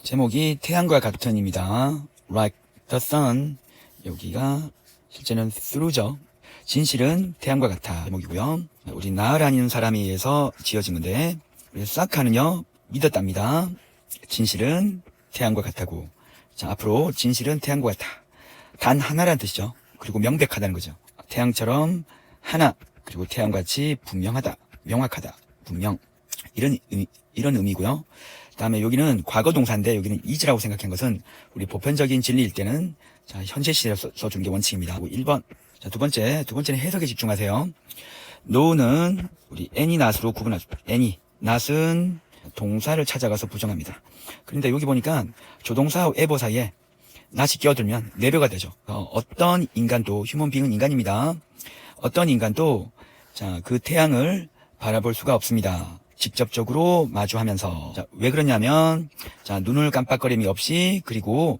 제목이 태양과 같은입니다. Like the sun. 여기가 실제는 through죠. 진실은 태양과 같아. 제목이고요. 우리 나으라는 사람에 의해서 지어진 건데, 우리 사카는요, 믿었답니다. 진실은 태양과 같다고. 자, 앞으로 진실은 태양과 같아. 단 하나라는 뜻이죠. 그리고 명백하다는 거죠. 태양처럼 하나, 그리고 태양같이 분명하다, 명확하다, 분명. 이런 의미고요. 다음에 여기는 과거 동사인데 여기는 is라고 생각한 것은 우리 보편적인 진리일 때는 자, 현재 시제로 써주는 게 원칙입니다. 1번. 자, 두 번째는 해석에 집중하세요. no는 우리 any not으로 구분하죠. any. not은 동사를 찾아가서 부정합니다. 그런데 여기 보니까 조동사와 에버 사이에 not이 끼어들면 내배가 되죠. 어떤 인간도, 휴먼 빙은 인간입니다. 어떤 인간도 자, 그 태양을 바라볼 수가 없습니다. 직접적으로 마주하면서. 자, 왜 그러냐면, 자, 눈을 깜빡거림이 없이, 그리고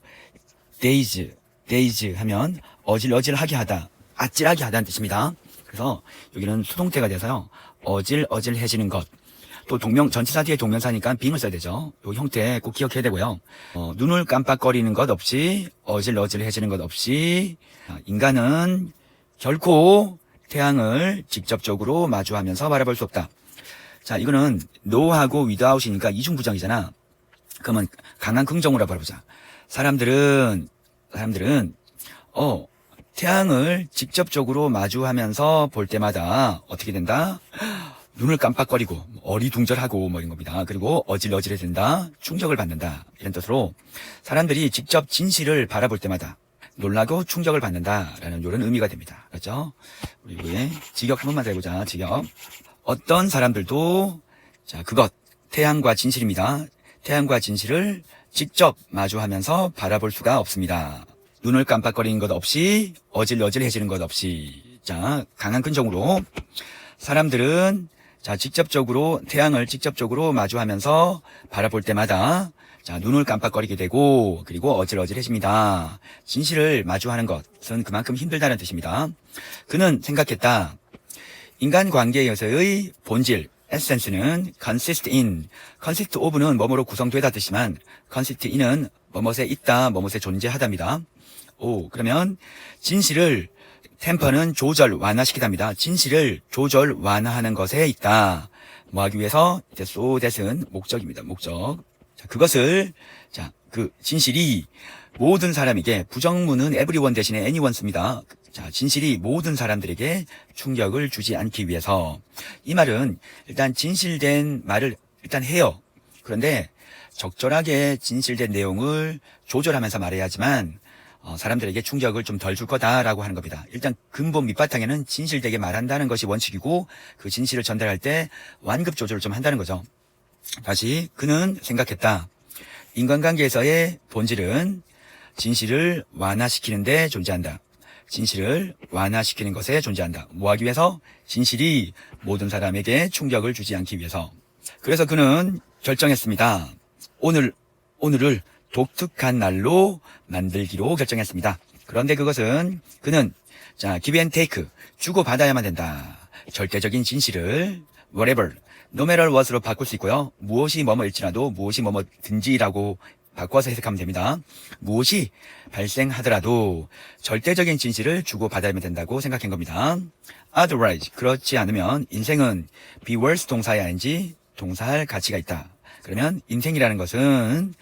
daze 하면 어질어질하게 하다, 아찔하게 하다는 뜻입니다. 그래서 여기는 수동태가 돼서요, 어질어질해지는 것. 또 전치사 뒤에 동명사니까 빙을 써야 되죠. 요 형태 꼭 기억해야 되고요. 눈을 깜빡거리는 것 없이, 어질어질해지는 것 없이, 인간은 결코 태양을 직접적으로 마주하면서 바라볼 수 없다. 자, 이거는 no하고 without이니까 이중부정이잖아. 그러면 강한 긍정으로 바라보자. 사람들은 태양을 직접적으로 마주하면서 볼 때마다 어떻게 된다? 눈을 깜빡거리고 어리둥절하고 뭐 이런 겁니다. 그리고 어질어질해진다, 충격을 받는다, 이런 뜻으로 사람들이 직접 진실을 바라볼 때마다 놀라고 충격을 받는다라는 이런 의미가 됩니다. 그렇죠? 우리 직역 한 번만 더 해보자. 직역. 어떤 사람들도 자, 그것 태양과 진실입니다. 태양과 진실을 직접 마주하면서 바라볼 수가 없습니다. 눈을 깜빡거리는 것 없이, 어질어질해지는 것 없이. 자, 강한 근정으로 사람들은 자, 태양을 직접적으로 마주하면서 바라볼 때마다 자, 눈을 깜빡거리게 되고, 그리고 어질어질해집니다. 진실을 마주하는 것은 그만큼 힘들다는 뜻입니다. 그는 생각했다. 인간관계에서의 본질, 에센스는 consist of는 뭐뭐로 구성되다 뜻이지만 consist in은 뭐뭇에 있다, 뭐뭇에 존재하답니다. 그러면 진실을 템퍼는 조절, 완화시키답니다. 진실을 조절, 완화하는 것에 있다. 뭐 하기 위해서 이제 so that은 목적입니다. 목적. 자, 그것을 그 진실이 모든 사람에게 부정문은 everyone 대신에 anyone 씁니다. 자, 진실이 모든 사람들에게 충격을 주지 않기 위해서. 이 말은 일단 진실된 말을 일단 해요. 그런데 적절하게 진실된 내용을 조절하면서 말해야 하지만 사람들에게 충격을 좀 덜 줄 거다라고 하는 겁니다. 일단 근본 밑바탕에는 진실되게 말한다는 것이 원칙이고 그 진실을 전달할 때 완급 조절을 좀 한다는 거죠. 다시 그는 생각했다. 인간관계에서의 본질은 진실을 완화시키는 데 존재한다. 진실을 완화시키는 것에 존재한다. 뭐 하기 위해서? 진실이 모든 사람에게 충격을 주지 않기 위해서. 그래서 그는 결정했습니다. 오늘을 독특한 날로 만들기로 결정했습니다. 그런데 그것은 그는 give and take, 주고받아야만 된다. 절대적인 진실을 whatever, no matter what으로 바꿀 수 있고요. 무엇이 뭐뭐일지라도 무엇이 뭐뭐든지라고 바꿔서 해석하면 됩니다. 무엇이 발생하더라도 절대적인 진실을 주고받아야 된다고 생각한 겁니다. Otherwise, 그렇지 않으면 인생은 be worse 동사의 ing, 동사할 가치가 있다. 그러면 인생이라는 것은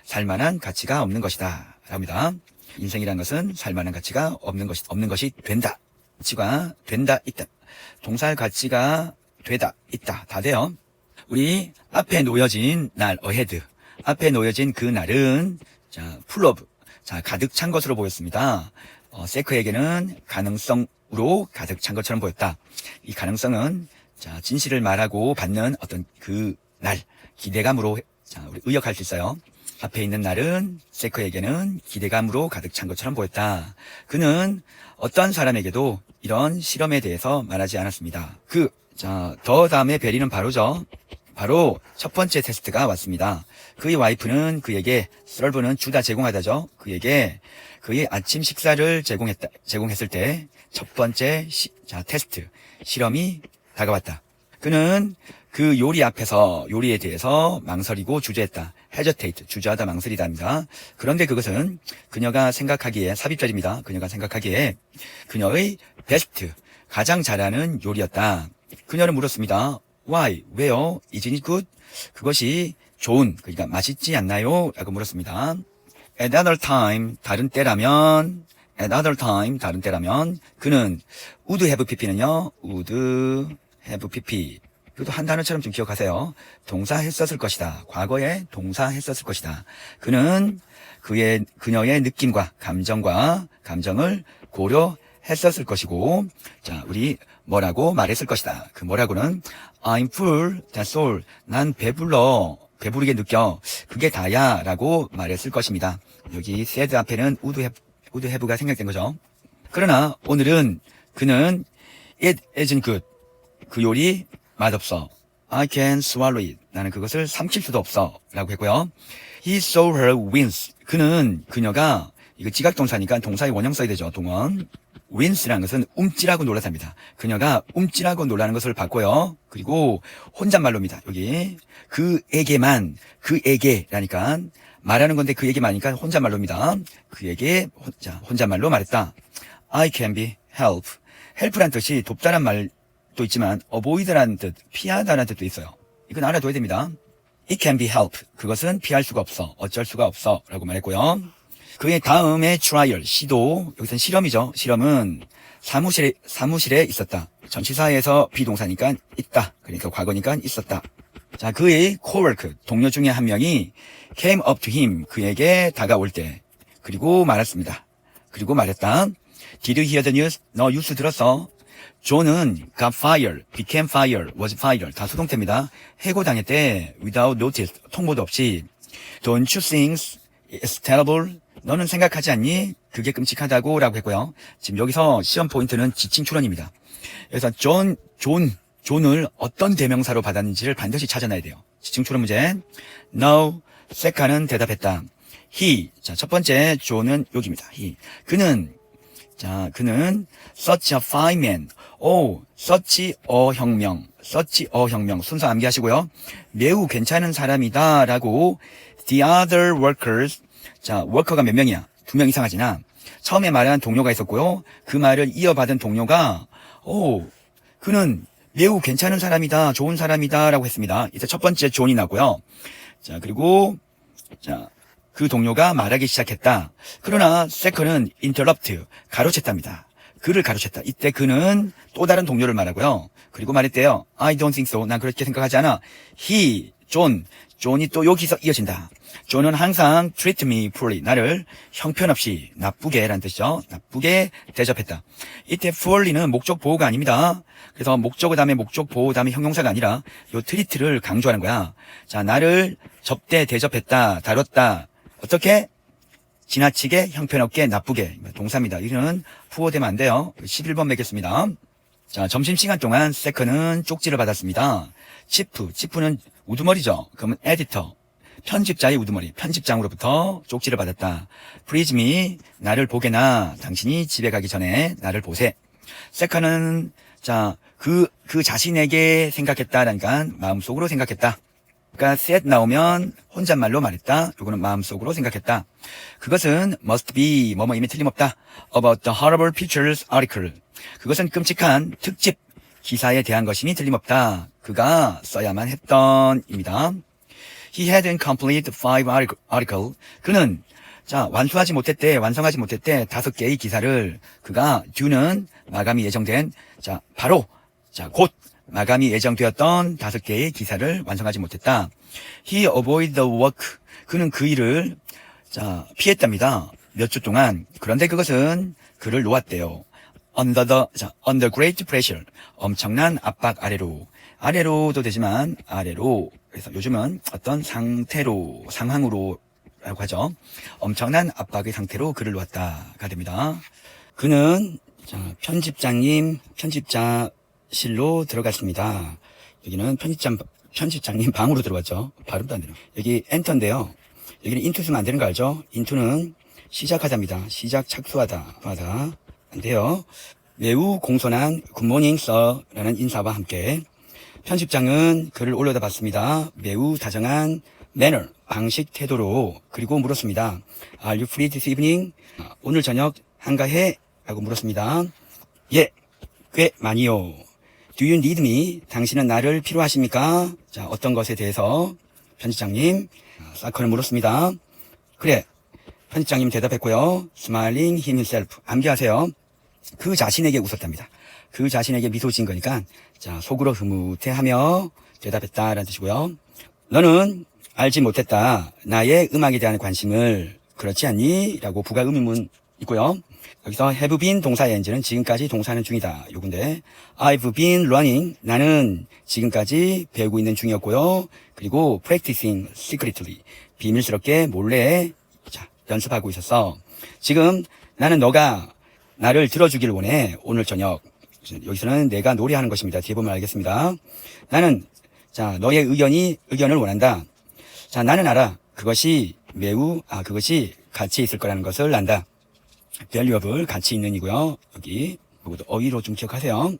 살만한 가치가 없는 것이다. 합니다. 인생이라는 것은 살만한 가치가 없는 것이 된다. 가치가 된다, 있다. 동사할 가치가 되다, 있다. 다 돼요. 우리 앞에 놓여진 날, ahead. 앞에 놓여진 그 날은, full of. 가득 찬 것으로 보였습니다. 세크에게는 가능성으로 가득 찬 것처럼 보였다. 이 가능성은, 진실을 말하고 받는 어떤 그 날, 기대감으로, 우리 의역할 수 있어요. 앞에 있는 날은 세크에게는 기대감으로 가득 찬 것처럼 보였다. 그는 어떤 사람에게도 이런 실험에 대해서 말하지 않았습니다. 더 다음에 베리는 바로죠. 바로 첫 번째 테스트가 왔습니다. 그의 와이프는 그에게 썰브는 주다 제공하다죠. 그에게 그의 아침 식사를 제공했을 때 첫 번째 테스트, 실험이 다가왔다. 그는 그 요리 앞에서 요리에 대해서 망설이고 주저했다. hesitate, 주저하다 망설이다입니다. 그런데 그것은 그녀가 생각하기에 삽입절입니다. 그녀가 생각하기에 그녀의 베스트, 가장 잘하는 요리였다. 그녀는 물었습니다. Why? 왜요? Isn't it good? 그것이 좋은, 그러니까 맛있지 않나요? 라고 물었습니다. At other time, 다른 때라면, at other time, 다른 때라면, 그는 would have pp는요, would have pp. 그것도 한 단어처럼 좀 기억하세요. 동사 했었을 것이다. 과거에 동사 했었을 것이다. 그는 그녀의 느낌과 감정을 고려했었을 것이고, 자, 우리 뭐라고 말했을 것이다. 그 뭐라고는 I'm full, that's all. 난 배부르게 느껴. 그게 다야. 라고 말했을 것입니다. 여기 said 앞에는 would have가 생략된 거죠. 그러나 오늘은 그는 it isn't good. 그 요리 맛없어. I can't swallow it. 나는 그것을 삼킬 수도 없어. 라고 했고요. He saw her wince. 그녀가, 이거 지각동사니까 동사의 원형 써야 되죠. 동원. wince라는 것은 움찔하고 놀라답니다. 그녀가 움찔하고 놀라는 것을 봤고요. 그리고 혼잣말로입니다. 여기. 그에게라니까. 말하는 건데 그에게만이니까 혼잣말로입니다. 그에게, 혼잣말로 말했다. I can be help. help란 뜻이 돕다란 말도 있지만 avoid라는 뜻, 피하다라는 뜻도 있어요. 이건 알아둬야 됩니다. It can be help. 그것은 피할 수가 없어. 어쩔 수가 없어. 라고 말했고요. 그의 다음에 trial, 시도, 여기서는 실험이죠. 실험은 사무실에 있었다. 전치사에서 비동사니까 있다. 그러니까 과거니까 있었다. 자, 그의 coworker, 동료 중에 한 명이 came up to him, 그에게 다가올 때. 그리고 말했습니다. 그리고 말했다. Did you hear the news? 너 뉴스 들었어? 존은 got fired, became fired, was fired. 다 수동태입니다. 해고당했대. without notice, 통보도 없이. Don't you think it's terrible? 너는 생각하지 않니? 그게 끔찍하다고 라고 했고요. 지금 여기서 시험 포인트는 지칭 출원입니다. 그래서 존을 어떤 대명사로 받았는지를 반드시 찾아놔야 돼요. 지칭 출원 문제. No, 세카는 대답했다. He, 자, 첫 번째 존은 여기입니다. He. 그는 such a fine man. such a 혁명. 순서 암기하시고요. 매우 괜찮은 사람이다 라고 the other workers. 자, 워커가 몇 명이야? 2명 이상하지나 처음에 말한 동료가 있었고요. 그 말을 이어받은 동료가 그는 매우 괜찮은 사람이다, 좋은 사람이다 라고 했습니다. 이제 첫 번째 존이 나고요. 자, 그리고 그 동료가 말하기 시작했다. 그러나 세컨은 interrupt, 가로챘답니다. 그를 가로챘다. 이때 그는 또 다른 동료를 말하고요. 그리고 말했대요. I don't think so. 난 그렇게 생각하지 않아. 존이 또 여기서 이어진다. 존은 항상 treat me poorly. 나를 형편없이 나쁘게 라는 뜻이죠. 나쁘게 대접했다. 이때 poorly는 목적 보호가 아닙니다. 그래서 목적어 다음에 목적 보호 다음에 형용사가 아니라 요 treat를 강조하는 거야. 자, 나를 대접했다, 다뤘다. 어떻게? 지나치게, 형편없게, 나쁘게. 동사입니다. 이는 후어되면 안 돼요. 11번 매겠습니다. 자, 점심시간 동안 세컨은 쪽지를 받았습니다. 치프는 우두머리죠. 그러면 에디터, 편집자의 우두머리, 편집장으로부터 쪽지를 받았다. Please me, 나를 보게나, 당신이 집에 가기 전에 나를 보세. 세컨은, 그 자신에게 생각했다라니까 마음속으로 생각했다. 그러니까 said 나오면 혼잣말로 말했다. 요거는 마음속으로 생각했다. 그것은 must be, 뭐뭐임에 틀림없다. About the horrible pictures article. 그것은 끔찍한 특집 기사에 대한 것임이 틀림없다. 그가 써야만 했던입니다. He hadn't completed 5 article. 그는 완성하지 못했대. 5개의 기사를 그가 due는 마감이 예정된 곧 마감이 예정되었던 5개의 기사를 완성하지 못했다. He avoided the work. 그는 그 일을 피했답니다. 몇 주 동안. 그런데 그것은 그를 놓았대요. under great pressure. 엄청난 압박 아래로도 되지만 아래로. 그래서 요즘은 어떤 상황으로 라고 하죠. 엄청난 압박의 상태로 그를 놓았다가 됩니다. 그는 편집자실로 들어갔습니다. 여기는 편집장님 방으로 들어갔죠. 발음도 안 되네요. 여기 엔터인데요. 여기는 인투 쓰면 안 되는 거 알죠? 인투는 시작하다입니다. 시작 착수하다. 안 돼요. 매우 공손한 굿모닝 서라는 인사와 함께 편집장은 글을 올려다 봤습니다. 매우 다정한 manner, 방식, 태도로. 그리고 물었습니다. Are you free this evening? 오늘 저녁 한가해? 라고 물었습니다. 예, 꽤 많이요. Do you need me? 당신은 나를 필요하십니까? 자, 어떤 것에 대해서 편집장님, 사커는 물었습니다. 그래, 편집장님 대답했고요. Smiling himself, 암기하세요. 그 자신에게 웃었답니다. 그 자신에게 미소 지은 거니까, 자, 속으로 흐뭇해하며 대답했다라는 뜻이고요. 너는 알지 못했다. 나의 음악에 대한 관심을. 그렇지 않니? 라고 부가 의문문 있고요. 여기서 have been 동사의 NG는 지금까지 동사하는 중이다. 요건데 I've been learning. 나는 지금까지 배우고 있는 중이었고요. 그리고 practicing secretly. 비밀스럽게 몰래 자, 연습하고 있었어. 지금 나는 너가 나를 들어주길 원해. 오늘 저녁. 여기서는 내가 노래하는 것입니다. 뒤에 보면 알겠습니다. 나는 자 너의 의견을 원한다. 자 나는 알아. 그것이 그것이 가치 있을 거라는 것을 안다. valuable, 가치 있는 이고요. 여기 이것도 어휘로 좀 기억하세요.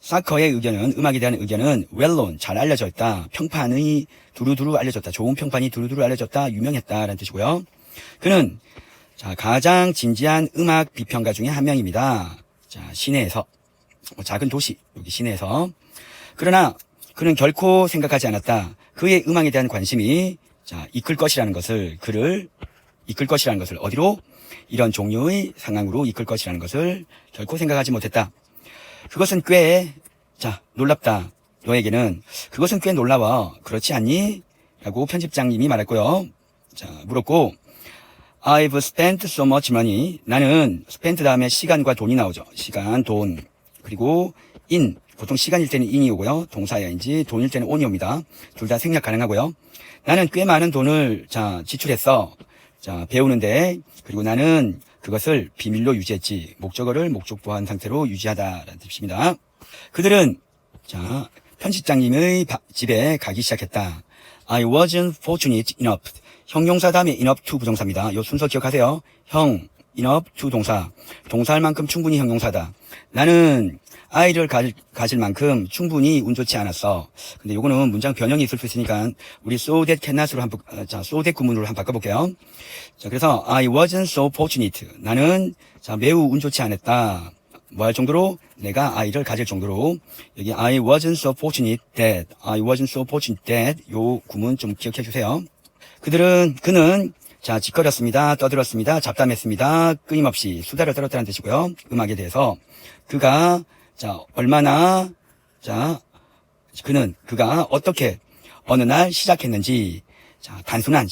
사커의 의견은, 음악에 대한 의견은 well known, 잘 알려져 있다. 평판이 두루두루 알려졌다. 좋은 평판이 두루두루 알려졌다. 유명했다라는 뜻이고요. 그는 자 가장 진지한 음악 비평가 중에 한 명입니다. 자 시내에서 작은 도시 여기 시내에서 그러나 그는 결코 생각하지 않았다. 그의 음악에 대한 관심이 자 이끌 것이라는 것을 그를 이끌 것이라는 것을 어디로? 이런 종류의 상황으로 이끌 것이라는 것을 결코 생각하지 못했다. 그것은 꽤 자 놀랍다. 너에게는 그것은 꽤 놀라워. 그렇지 않니? 라고 편집장님이 말했고요. 자 물었고 I've spent so much money. 나는 spent 다음에 시간과 돈이 나오죠. 시간, 돈. 그리고 in. 보통 시간일 때는 in이 오고요. 동사야인지 돈일 때는 on이 옵니다. 둘 다 생략 가능하고요. 나는 꽤 많은 돈을 자 지출했어. 자 배우는데 그리고 나는 그것을 비밀로 유지했지. 목적어를 목적보한 상태로 유지하다라는 뜻입니다. 그들은 자 편집장님의 집에 가기 시작했다. I wasn't fortunate enough. 형용사 다음에 enough to 부정사입니다. 이 순서 기억하세요. 형, enough to 동사. 동사할 만큼 충분히 형용사다. 나는 아이를 가질 만큼 충분히 운 좋지 않았어. 근데 요거는 문장 변형이 있을 수 있으니까 우리 so that cannot으로 so that 구문으로 한번 바꿔볼게요. 자, 그래서 I wasn't so fortunate. 나는 자 매우 운 좋지 않았다. 뭐 할 정도로? 내가 아이를 가질 정도로. 여기 I wasn't so fortunate that. I wasn't so fortunate that. 요 구문 좀 기억해 주세요. 그는 자 짓거렸습니다. 떠들었습니다. 잡담했습니다. 끊임없이 수다를 떨었다는 뜻이고요. 음악에 대해서 그가 자 얼마나 자 그가 어떻게 어느 날 시작했는지 자 단순한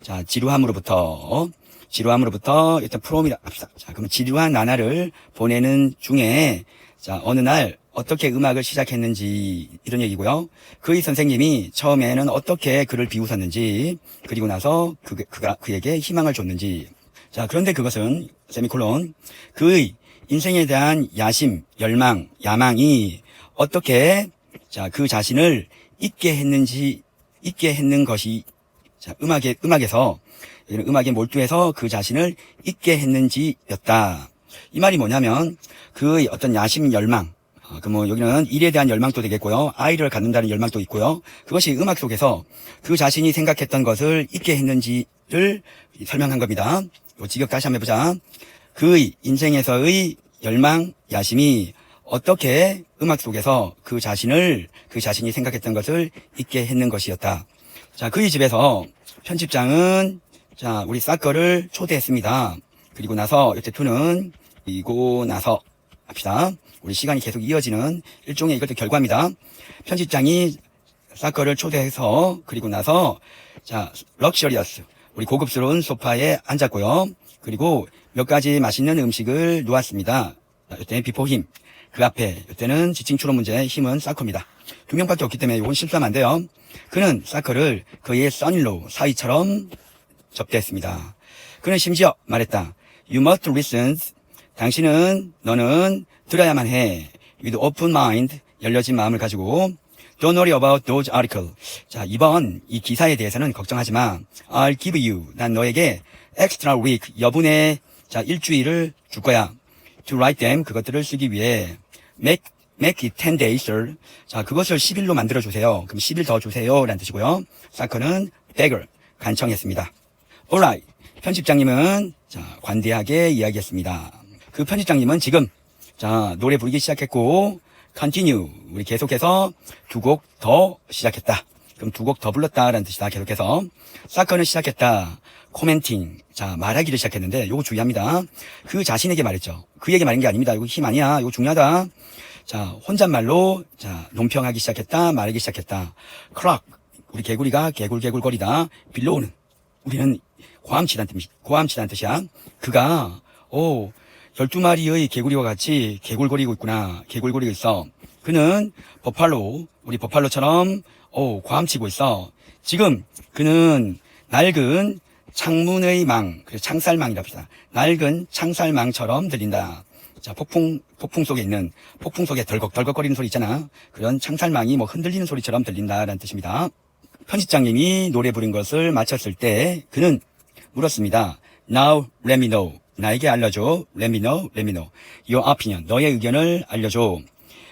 자 지루함으로부터 일단 프롬이라 합시다. 자 그러면 지루한 나날을 보내는 중에 자 어느 날 어떻게 음악을 시작했는지 이런 얘기고요. 그의 선생님이 처음에는 어떻게 그를 비웃었는지 그리고 나서 그에게 희망을 줬는지 자 그런데 그것은 세미콜론 그의 인생에 대한 야심, 열망, 야망이 어떻게 자 그 자신을 잊게 했는 것이 자 음악에서 음악에 몰두해서 그 자신을 잊게 했는지였다. 이 말이 뭐냐면 그의 어떤 야심, 열망 여기는 일에 대한 열망도 되겠고요. 아이를 갖는다는 열망도 있고요. 그것이 음악 속에서 그 자신이 생각했던 것을 잊게 했는지를 설명한 겁니다. 요 직역 다시 한번 해보자. 그의 인생에서의 열망, 야심이 어떻게 음악 속에서 그 자신이 생각했던 것을 잊게 했는 것이었다. 자, 그의 집에서 편집장은 자, 우리 사커를 초대했습니다. 그리고 나서 이때 투는 그리고 나서 합시다. 우리 시간이 계속 이어지는 일종의 이것도 결과입니다. 편집장이 사커를 초대해서 그리고 나서 자, 럭셔리어스 우리 고급스러운 소파에 앉았고요. 그리고 몇 가지 맛있는 음식을 놓았습니다. 이때는 비포 힘, 그 앞에 이때는 지칭 추론 문제의 힘은 사커입니다. 두 명밖에 없기 때문에 이건 실수하면 안 돼요. 그는 사커를 그의 써니로 사위처럼 접대했습니다. 그는 심지어 말했다. You must listen. 너는 들어야만 해. With open mind, 열려진 마음을 가지고. Don't worry about those articles. 자, 이번 이 기사에 대해서는 걱정하지 마. I'll give you. 난 너에게 extra week, 여분의 자 일주일을 줄 거야. To write them, 그것들을 쓰기 위해. make it 10 days. 자, 그것을 10일로 만들어주세요. 그럼 10일 더 주세요. 라는 뜻이고요. 사커는 beggar, 간청했습니다. alright. 편집장님은, 자, 관대하게 이야기했습니다. 그 편집장님은 지금, 자, 노래 부르기 시작했고, continue. 우리 계속해서 두 곡 더 시작했다. 그럼 두 곡 더 불렀다라는 뜻이다. 계속해서. 사커는 시작했다. 코멘팅. 자, 말하기를 시작했는데, 요거 주의합니다. 그 자신에게 말했죠. 그에게 말한 게 아닙니다. 이거 힘 아니야. 이거 중요하다. 자, 혼잣말로, 자, 논평하기 시작했다. 말하기 시작했다. 크락. 우리 개구리가 개굴개굴거리다. 빌려오는. 우리는 고함치다는 뜻이야. 그가, 12마리의 개구리와 같이 개굴거리고 있구나. 개굴거리고 있어. 그는 우리 버팔로처럼, 고함치고 있어. 지금 그는 낡은 창문의 망, 그래서 창살망이라고 합시다. 낡은 창살망처럼 들린다. 자, 폭풍 속에 덜컥덜컥거리는 소리 있잖아. 그런 창살망이 뭐 흔들리는 소리처럼 들린다라는 뜻입니다. 편집장님이 노래 부른 것을 마쳤을 때 그는 물었습니다. Now let me know. 나에게 알려줘. Let me know. Your opinion. 너의 의견을 알려줘.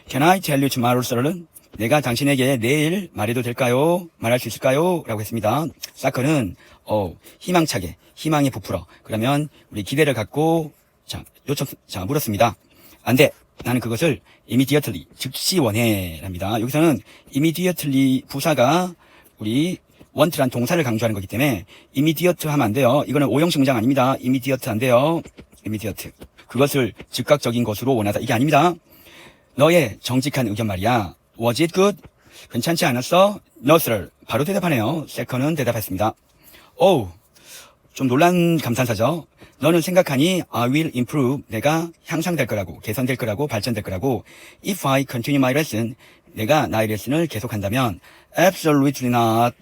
Can I tell you tomorrow, sir? 내가 당신에게 내일 말해도 될까요? 말할 수 있을까요? 라고 했습니다. 사커는 희망차게, 희망에 부풀어. 그러면 우리 기대를 갖고 물었습니다. 안 돼. 나는 그것을 immediately, 즉시 원해. 랍니다. 여기서는 immediately 부사가 우리 want란 동사를 강조하는 거기 때문에 immediate 하면 안 돼요. 이거는 오형식 문장 아닙니다. immediate 안 돼요. immediate. 그것을 즉각적인 것으로 원하다. 이게 아닙니다. 너의 정직한 의견 말이야. Was it good? 괜찮지 않았어? No, sir. 바로 대답하네요. 세컨은 대답했습니다. 좀 놀란 감탄사죠. 너는 생각하니 I will improve. 내가 향상될 거라고, 개선될 거라고, 발전될 거라고. If I continue my lesson. 내가 나의 레슨을 계속한다면 Absolutely not.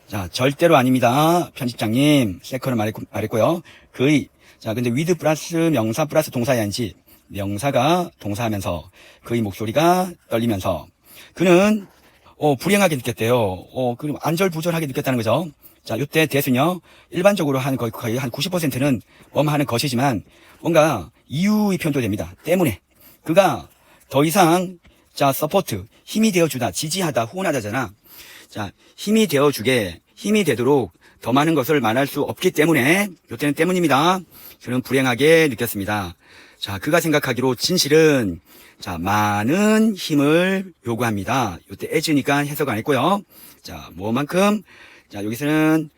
자, 절대로 아닙니다. 편집장님. 세컨을 말했고요. 근데 with 플러스 명사 플러스 동사야 인지 명사가 동사하면서 그의 목소리가 떨리면서 그는 불행하게 느꼈대요. 그럼 안절부절하게 느꼈다는 거죠. 자, 요때 대수는요. 일반적으로 거의 한 90%는 하는 것이지만 뭔가 이유의 표현도 됩니다. 때문에 그가 더 이상 서포트 힘이 되어주다, 지지하다, 후원하다잖아. 자, 힘이 되도록 더 많은 것을 말할 수 없기 때문에 요때는 때문입니다. 저는 불행하게 느꼈습니다. 자, 그가 생각하기로 진실은 많은 힘을 요구합니다. 요때 as니까 해석 안 했고요. 자, 뭐만큼? 자, 여기서는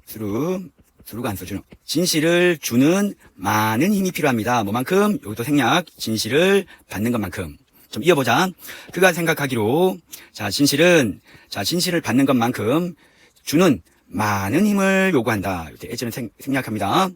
through가 안 써주는 진실을 주는 많은 힘이 필요합니다. 뭐만큼? 여기도 생략 진실을 받는 것만큼. 좀 이어보자. 그가 생각하기로 진실을 받는 것만큼 주는 많은 힘을 요구한다. 이때 as는 생략합니다.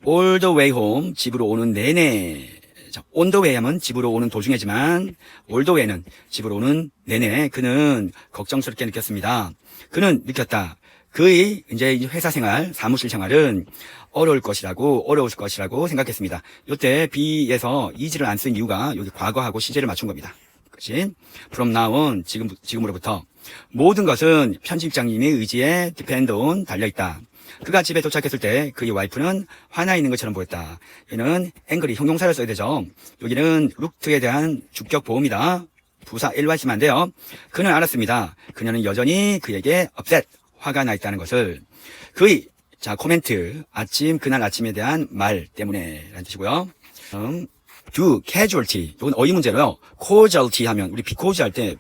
all the way home, 집으로 오는 내내. 자, on the way 하면 집으로 오는 도중이지만 all the way는 집으로 오는 내내 그는 걱정스럽게 느꼈습니다. 그는 느꼈다. 그의 이제 회사 생활, 사무실 생활은 어려울 것이라고 생각했습니다. 이때 be에서 is를 안 쓴 이유가 여기 과거하고 시제를 맞춘 겁니다. 그렇지? From now on, 지금으로부터 모든 것은 편집장님의 의지에 depend on 달려있다. 그가 집에 도착했을 때 그의 와이프는 화나 있는 것처럼 보였다. 얘는 angry, 형용사를 써야 되죠. 여기는 looked에 대한 주격 보호입니다. 부사 일과 있으면 안 돼요. 그는 알았습니다. 그녀는 여전히 그에게 upset, 화가 나 있다는 것을. 그의 코멘트, 그날 아침에 대한 말 때문에 라는 뜻이고요. do, casualty. 이건 어휘 문제로요. causality 하면, 우리 because 할 때,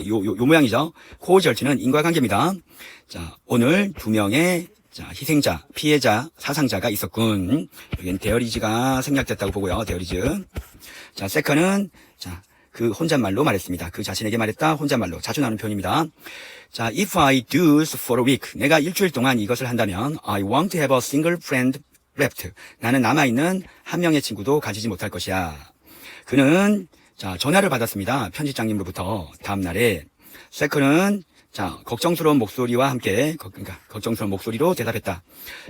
요 모양이죠. causalty는 인과관계입니다. 자, 오늘 2명의 희생자, 피해자, 사상자가 있었군. 여기는 데어리즈가 생략됐다고 보고요. 데어리즈. 자, 세컨은, 그 혼잣말로 말했습니다. 그 자신에게 말했다. 혼잣말로. 자주 나오는 표현입니다. 자, if I do for a week. 내가 일주일 동안 이것을 한다면, I won't have a single friend left. 나는 남아있는 한 명의 친구도 가지지 못할 것이야. 그는, 전화를 받았습니다. 편집장님으로부터. 다음날에. 세컨은, 걱정스러운 목소리와 함께, 걱정스러운 목소리로 대답했다.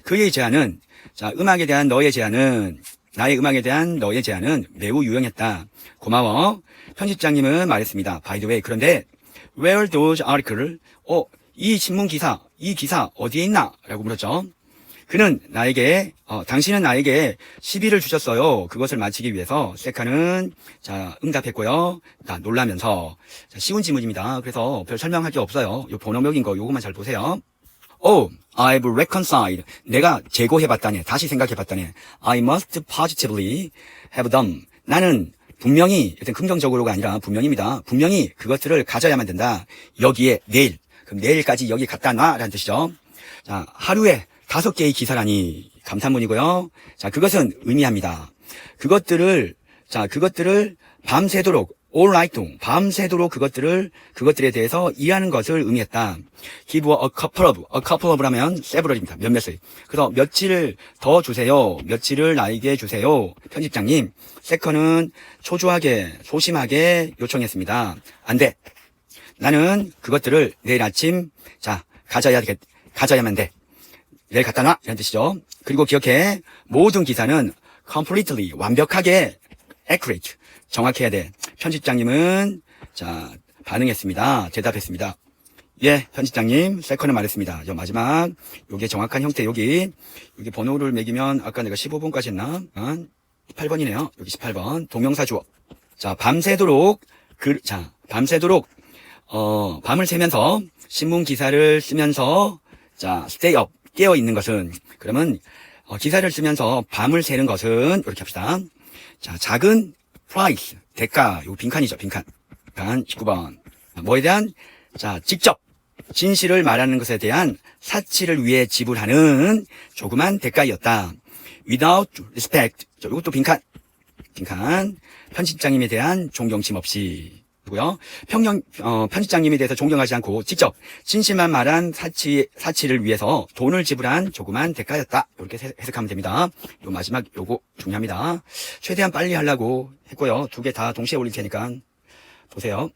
그의 제안은, 음악에 대한 너의 제안은, 나의 음악에 대한 너의 제안은 매우 유용했다. 고마워. 편집장님은 말했습니다. By the way, 그런데, where those articles? 이 신문 기사, 이 기사 어디에 있나? 라고 물었죠. 그는 나에게, 당신은 나에게 시비를 주셨어요. 그것을 마치기 위해서 세카는 자, 응답했고요. 자, 놀라면서. 자, 쉬운 지문입니다. 그래서 별 설명할 게 없어요. 요 번호명인 거 요것만 잘 보세요. Oh, I've reconciled. 내가 재고해봤다네. 다시 생각해봤다네. I must positively have them. 나는 분명히, 일단 긍정적으로가 아니라 분명입니다. 분명히 그것들을 가져야만 된다. 여기에 내일. 그럼 내일까지 여기 갖다 놔. 라는 뜻이죠. 자, 하루에 5개의 기사라니. 감탄문이고요. 자, 그것은 의미합니다. 그것들을 밤새도록 all night long, 밤새도록 그것들에 대해서 일하는 것을 의미했다. give a couple of 라면 several입니다. 몇몇을. 그래서 며칠을 더 주세요. 며칠을 나에게 주세요. 편집장님, 세컨은 초조하게, 소심하게 요청했습니다. 안 돼. 나는 그것들을 내일 아침, 자, 가져야만 돼. 내일 갖다 놔. 이런 뜻이죠. 그리고 기억해. 모든 기사는 completely, 완벽하게 accurate, 정확해야 돼. 편집장님은 자 반응했습니다. 대답했습니다. 예, 편집장님, 세컨은 말했습니다. 저 마지막 요게 정확한 형태 여기 번호를 매기면 아까 내가 15번까지 했나? 18번이네요. 여기 18번 동명사 주어. 자, 밤새도록 밤을 새면서 신문 기사를 쓰면서 자 stay up 깨어 있는 것은 그러면 기사를 쓰면서 밤을 새는 것은 이렇게 합시다. 자, 작은 price, 대가, 요 빈칸이죠, 빈칸. 19번. 뭐에 대한? 자, 직접 진실을 말하는 것에 대한 사치를 위해 지불하는 조그만 대가였다. without respect. 이것도 빈칸. 편집장님에 대한 존경심 없이. 고요. 편집장님에 대해서 존경하지 않고 직접 진실만 말한 사치를 위해서 돈을 지불한 조그만 대가였다. 이렇게 해석하면 됩니다. 요 마지막 요거 중요합니다. 최대한 빨리 하려고 했고요. 2개 다 동시에 올릴 테니까 보세요.